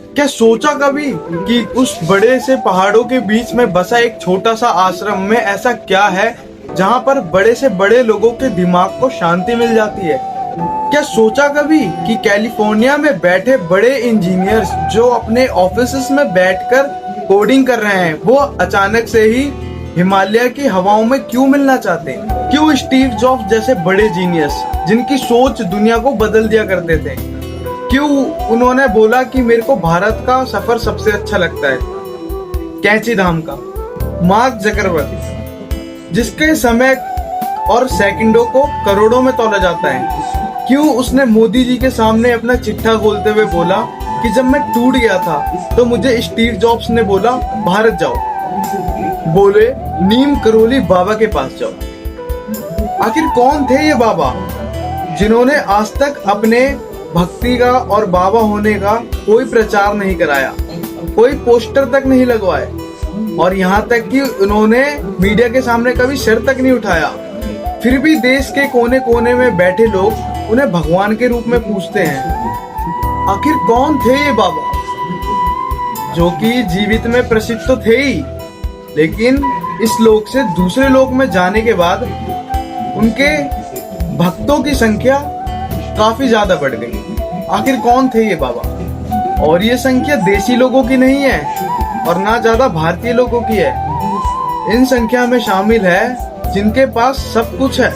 क्या सोचा कभी कि उस बड़े से पहाड़ों के बीच में बसा एक छोटा सा आश्रम में ऐसा क्या है जहाँ पर बड़े से बड़े लोगों के दिमाग को शांति मिल जाती है। क्या सोचा कभी कि कैलिफोर्निया में बैठे बड़े इंजीनियर्स जो अपने ऑफिसेस में बैठकर कोडिंग कर रहे हैं, वो अचानक से ही हिमालय की हवाओं में क्यों मिलना चाहते हैं? क्यों स्टीव जॉब्स जैसे बड़े जीनियस जिनकी सोच दुनिया को बदल दिया करते थे, क्यों उन्होंने बोला कि मेरे को भारत का सफर सबसे अच्छा लगता है, कैंची धाम का? मार्क जकरबर्ग जिसके समय और सेकंडों को करोड़ों में तौला जाता है, क्यों उसने मोदी जी के सामने अपना चिट्ठा खोलते हुए बोला कि जब मैं टूट गया था तो मुझे स्टीव जॉब्स ने बोला भारत जाओ, बोले नीम करोली बाबा के पास जाओ। आखिर कौन थे ये बाबा जिन्होंने आज तक अपने भक्ति का और बाबा होने का कोई प्रचार नहीं कराया, कोई पोस्टर तक नहीं लगवाए, और यहाँ तक कि उन्होंने मीडिया के सामने कभी सिर तक नहीं उठाया। फिर भी देश के कोने कोने में बैठे लोग उन्हें भगवान के रूप में पूजते हैं। आखिर कौन थे ये बाबा जो कि जीवित में प्रसिद्ध तो थे ही, लेकिन इस लोक से दूसरे लोक में जाने के बाद उनके भक्तों की संख्या काफी ज्यादा बढ़ गई। आखिर कौन थे ये बाबा? और ये संख्या देसी लोगों की नहीं है और ना ज्यादा भारतीय लोगों की है। इन संख्या में शामिल है जिनके पास सब कुछ है,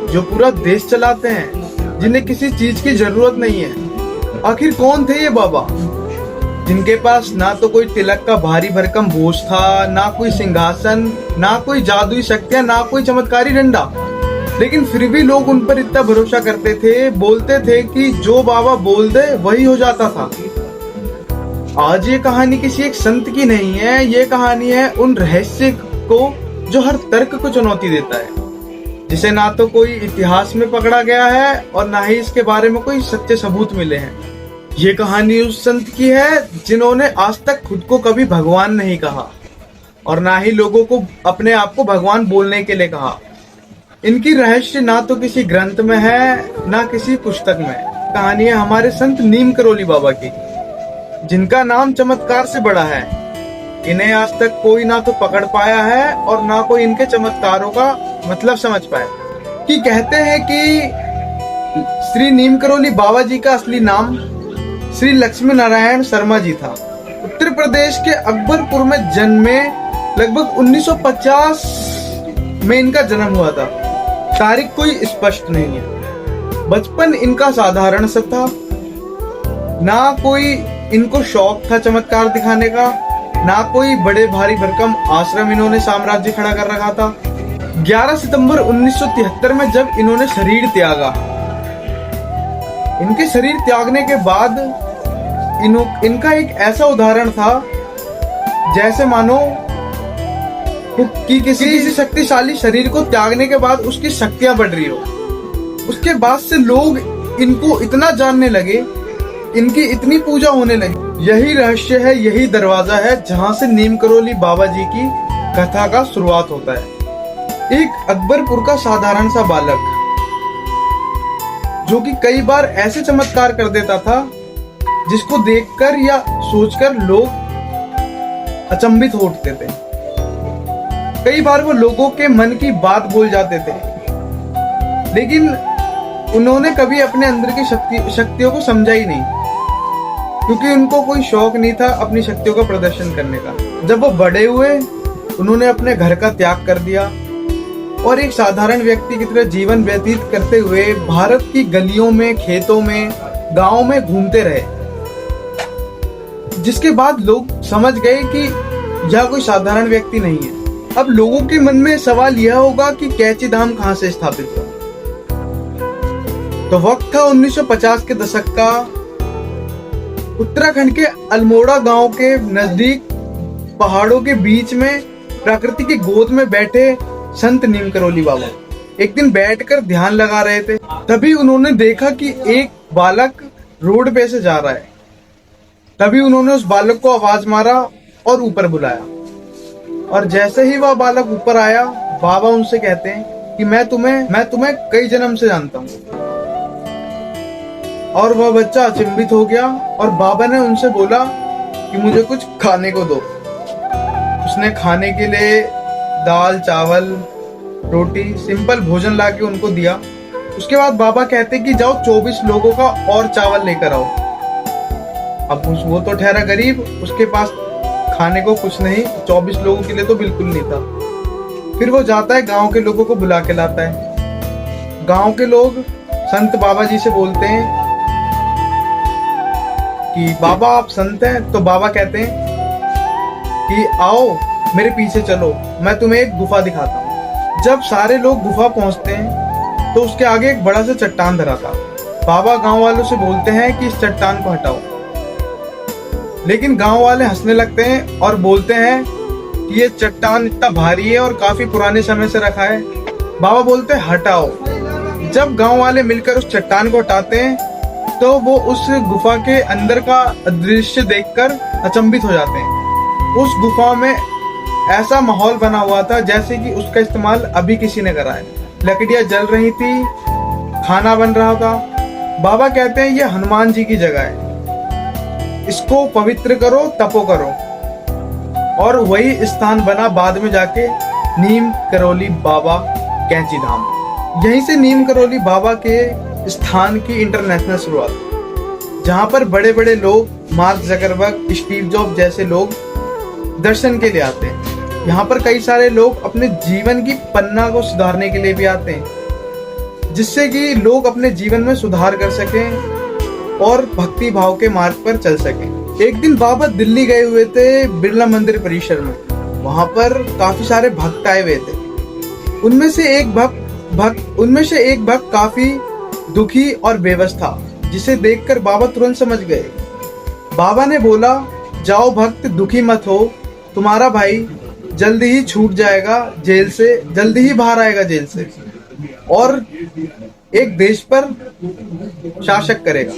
जो पूरा देश चलाते हैं, जिन्हें किसी चीज की जरूरत नहीं है। आखिर कौन थे ये बाबा जिनके पास ना तो कोई तिलक का भारी भरकम बोझ था, ना कोई सिंहासन, ना कोई जादुई शक्तियां, ना कोई चमत्कारी डंडा, लेकिन फिर भी लोग उन पर इतना भरोसा करते थे, बोलते थे कि जो बाबा बोल दे वही हो जाता था। आज ये कहानी किसी एक संत की नहीं है, ये कहानी है उन रहस्य को जो हर तर्क को चुनौती देता है, जिसे ना तो कोई इतिहास में पकड़ा गया है और ना ही इसके बारे में कोई सच्चे सबूत मिले हैं। ये कहानी उस संत की है जिन्होंने आज तक खुद को कभी भगवान नहीं कहा और ना ही लोगों को अपने आप को भगवान बोलने के लिए कहा। इनकी रहस्य ना तो किसी ग्रंथ में है ना किसी पुस्तक में। कहानी है हमारे संत नीम करोली बाबा की, जिनका नाम चमत्कार से बड़ा है। इन्हें आज तक कोई ना तो पकड़ पाया है और ना कोई इनके चमत्कारों का मतलब समझ पाए। कि कहते हैं कि श्री नीम करोली बाबा जी का असली नाम श्री लक्ष्मी नारायण शर्मा जी था। उत्तर प्रदेश के अकबरपुर में जन्मे, लगभग 1950 में इनका जन्म हुआ था। तारीख कोई स्पष्ट नहीं है। बचपन इनका साधारण सा था, ना कोई इनको शौक था चमत्कार दिखाने का, ना कोई बड़े भारी भरकम आश्रम इन्होंने साम्राज्य खड़ा कर रखा था। 11 सितंबर 1973 में जब इन्होंने शरीर त्यागा, इनके शरीर त्यागने के बाद इनका एक ऐसा उदाहरण था जैसे मानो कि किसी शक्तिशाली शरीर को त्यागने के बाद उसकी शक्तियां बढ़ रही हो। उसके बाद से लोग इनको इतना जानने लगे, इनकी इतनी पूजा होने लगी। यही रहस्य है, यही दरवाजा है जहां से नीम करोली बाबा जी की कथा का शुरुआत होता है। एक अकबरपुर का साधारण सा बालक जो कि कई बार ऐसे चमत्कार कर देता था जिसको देखकर या सोचकर लोग अचंभित हो उठते थे। कई बार वो लोगों के मन की बात बोल जाते थे, लेकिन उन्होंने कभी अपने अंदर की शक्तियों को समझा ही नहीं, क्योंकि उनको कोई शौक नहीं था अपनी शक्तियों का प्रदर्शन करने का। जब वो बड़े हुए, उन्होंने अपने घर का त्याग कर दिया और एक साधारण व्यक्ति की तरह जीवन व्यतीत करते हुए भारत की गलियों में, खेतों में, गांवों में घूमते रहे। जिसके बाद लोग समझ गए कि यह कोई साधारण व्यक्ति नहीं है। अब लोगों के मन में सवाल यह होगा कि कैंची धाम कहां से स्थापित हुआ। तो वक्त था 1950 के दशक का। उत्तराखंड के अल्मोड़ा गांव के नजदीक पहाड़ों के बीच में प्रकृति की गोद में बैठे संत नीम करोली बाबा एक दिन बैठकर ध्यान लगा रहे थे। तभी उन्होंने देखा कि एक बालक रोड पे से जा रहा है। तभी उन्होंने उस बालक को आवाज मारा और ऊपर बुलाया, और जैसे ही वह बालक ऊपर आया, बाबा उनसे कहते हैं कि मैं तुम्हें कई जन्म से जानता हूँ। और वह बच्चा अचंभित हो गया और बाबा ने उनसे बोला कि मुझे कुछ खाने को दो। उसने खाने के लिए दाल चावल रोटी सिंपल भोजन लाके उनको दिया। उसके बाद बाबा कहते कि जाओ 24 लोगों का और चावल लेकर आओ। अब वो तो ठहरा गरीब, उसके पास खाने को कुछ नहीं, 24 लोगों के लिए तो बिल्कुल नहीं था। फिर वो जाता है गांव के लोगों को बुला के लाता है। गांव के लोग संत बाबा जी से बोलते हैं कि बाबा आप संत हैं? तो बाबा कहते हैं कि आओ मेरे पीछे चलो, मैं तुम्हें एक गुफा दिखाता हूँ। जब सारे लोग गुफा पहुंचते हैं तो उसके आगे एक बड़ा सा चट्टान धरा था। बाबा गांव वालों से बोलते हैं कि इस चट्टान को हटाओ, लेकिन गांव वाले हंसने लगते हैं और बोलते हैं कि ये चट्टान इतना भारी है और काफी पुराने समय से रखा है। बाबा बोलते हैं हटाओ। जब गांव वाले मिलकर उस चट्टान को हटाते हैं तो वो उस गुफा के अंदर का दृश्य देखकर अचंभित हो जाते हैं। उस गुफा में ऐसा माहौल बना हुआ था जैसे कि उसका इस्तेमाल अभी किसी ने करा है। लकड़ियां जल रही थी, खाना बन रहा था। बाबा कहते हैं ये हनुमान जी की जगह है, इसको पवित्र करो, तपो करो। और वही स्थान बना बाद में जाके नीम करौली बाबा कैंची धाम। यहीं से नीम करौली बाबा के स्थान की इंटरनेशनल शुरुआत, जहां पर बड़े बड़े लोग मार्क जकरबर्ग, स्टीव जॉब जैसे लोग दर्शन के लिए आते हैं। यहाँ पर कई सारे लोग अपने जीवन की पन्ना को सुधारने के लिए भी आते हैं, जिससे कि लोग अपने जीवन में सुधार कर सकें और भक्ति भाव के मार्ग पर चल सकें। एक दिन बाबा दिल्ली गए हुए थे बिरला मंदिर परिसर में। वहां पर काफी सारे भक्त आए हुए थे। उनमें से एक भक्त काफी दुखी और बेबस था, जिसे देखकर बाबा तुरंत समझ गए। बाबा ने बोला, जाओ भक्त दुखी मत हो, तुम्हारा भाई जल्दी ही छूट जाएगा जेल से, जल्दी ही बाहर आएगा जेल से और एक देश पर शासक करेगा।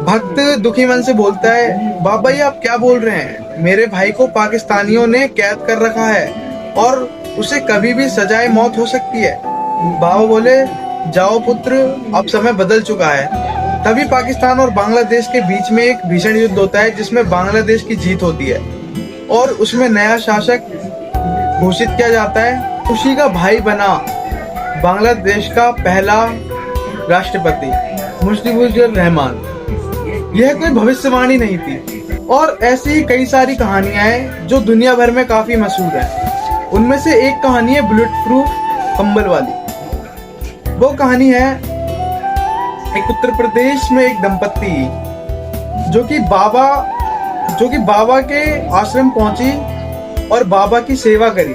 भक्त दुखी मन से बोलता है, बाबा ये आप क्या बोल रहे हैं? मेरे भाई को पाकिस्तानियों ने कैद कर रखा है और उसे कभी भी सजाए मौत हो सकती है। बाबा बोले, जाओ पुत्र, अब समय बदल चुका है। तभी पाकिस्तान और बांग्लादेश के बीच में एक भीषण युद्ध होता है, जिसमें बांग्लादेश की जीत होती है और उसमें नया शासक घोषित किया जाता है। उसी का भाई बना बांग्लादेश का पहला राष्ट्रपति मुजीबुर रहमान। यह कोई भविष्यवाणी नहीं थी। और ऐसी ही कई सारी कहानियां हैं जो दुनिया भर में काफी मशहूर हैं। उनमें से एक कहानी है बुलेट प्रूफ कंबल वाली। वो कहानी है एक उत्तर प्रदेश में एक दंपत्ति जो कि बाबा के आश्रम पहुंची और बाबा की सेवा करी।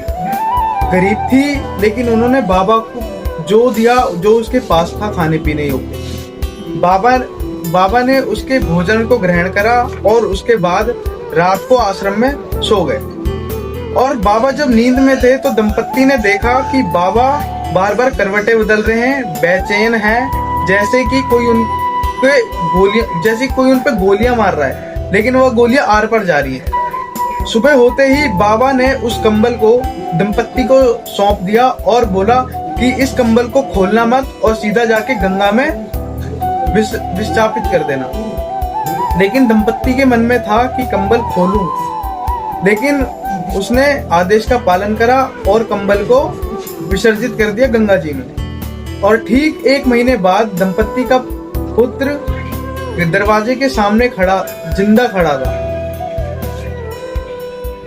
गरीब थी, लेकिन उन्होंने बाबा को जो दिया, जो उसके पास था खाने पीने योग्य, बाबा ने उसके भोजन को ग्रहण करा और उसके बाद रात को आश्रम में सो गए। और बाबा जब नींद में थे तो दंपत्ति ने देखा कि बाबा बार बार करवटें बदल रहे हैं, बेचैन हैं, जैसे कोई उन पे गोलियां मार रहा है, लेकिन वह गोलियां आर पर जा रही है। सुबह होते ही बाबा ने उस कंबल को दंपत्ति को सौंप दिया और बोला कि इस कंबल को खोलना मत और सीधा जाके गंगा में विस्थापित कर देना। लेकिन दंपत्ति के मन में था कि कंबल खोलूं, लेकिन उसने आदेश का पालन करा और कंबल को विसर्जित कर दिया गंगा जी में। और ठीक 1 महीने बाद दंपत्ति का पुत्र दरवाजे के सामने जिंदा खड़ा था,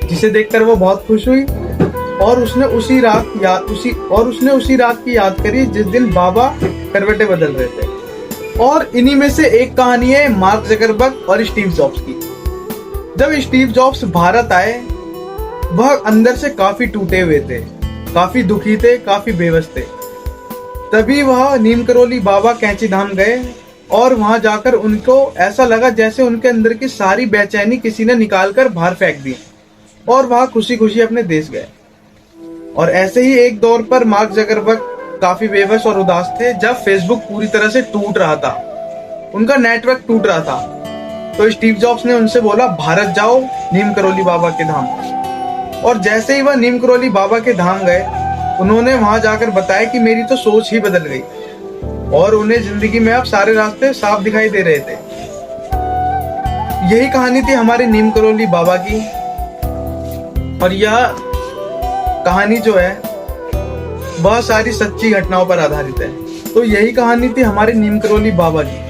जिसे देखकर वो बहुत खुश हुई और उसने उसी रात की याद करी जिस दिन बाबा करवटें बदल रहे थे। और इन्हीं में से एक कहानी है मार्क जकरबर्ग और स्टीव जॉब्स की। जब स्टीव जॉब्स भारत आए, वह अंदर से काफी टूटे हुए थे, काफी दुखी थे, काफी बेबस थे। तभी वह नीम करौली बाबा कैंची धाम गए और वहां जाकर उनको ऐसा लगा जैसे उनके अंदर की सारी बेचैनी किसी ने निकालकर बाहर फेंक दी और वहां खुशी खुशी अपने देश गए। और ऐसे ही एक दौर पर मार्क जकरबर्ग काफी बेबस और उदास थे जब फेसबुक पूरी तरह से टूट रहा था, उनका नेटवर्क टूट रहा था। तो स्टीव जॉब्स ने उनसे बोला, भारत जाओ नीम करौली बाबा के धाम। और जैसे ही वह नीम करौली बाबा के धाम गए, उन्होंने वहां जाकर बताया कि मेरी तो सोच ही बदल गई। और उन्हें जिंदगी में अब सारे रास्ते साफ दिखाई दे रहे थे। यही कहानी थी हमारे नीम करौली बाबा की, और यह कहानी जो है बहुत सारी सच्ची घटनाओं पर आधारित है। तो यही कहानी थी हमारे नीम करौली बाबा की,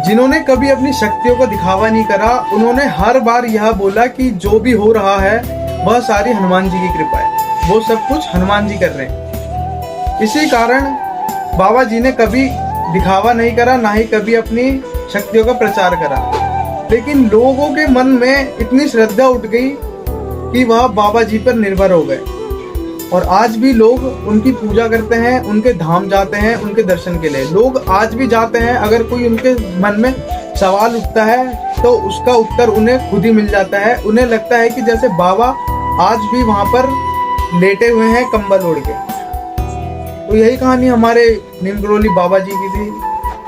जिन्होंने कभी अपनी शक्तियों का दिखावा नहीं करा। उन्होंने हर बार यह बोला कि जो भी हो रहा है वह सारी हनुमान जी की कृपा है, वो सब कुछ हनुमान जी कर रहे हैं। इसी कारण बाबा जी ने कभी दिखावा नहीं करा, ना ही कभी अपनी शक्तियों का प्रचार करा। लेकिन लोगों के मन में इतनी श्रद्धा उठ गई कि वह बाबा जी पर निर्भर हो गए, और आज भी लोग उनकी पूजा करते हैं, उनके धाम जाते हैं उनके दर्शन के लिए। लोग आज भी जाते हैं, अगर कोई उनके मन में सवाल उठता है तो उसका उत्तर उन्हें खुद ही मिल जाता है। उन्हें लगता है कि जैसे बाबा आज भी वहां पर लेटे हुए हैं कंबल ओढ़ के। तो यही कहानी हमारे नीम करौली बाबा जी की थी,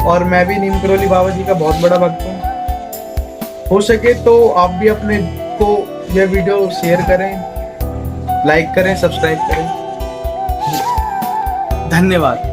और मैं भी नीम करौली बाबा जी का बहुत बड़ा भक्त हूँ। हो सके तो आप भी अपने को यह वीडियो शेयर करें, लाइक करें, सब्सक्राइब करें। धन्यवाद।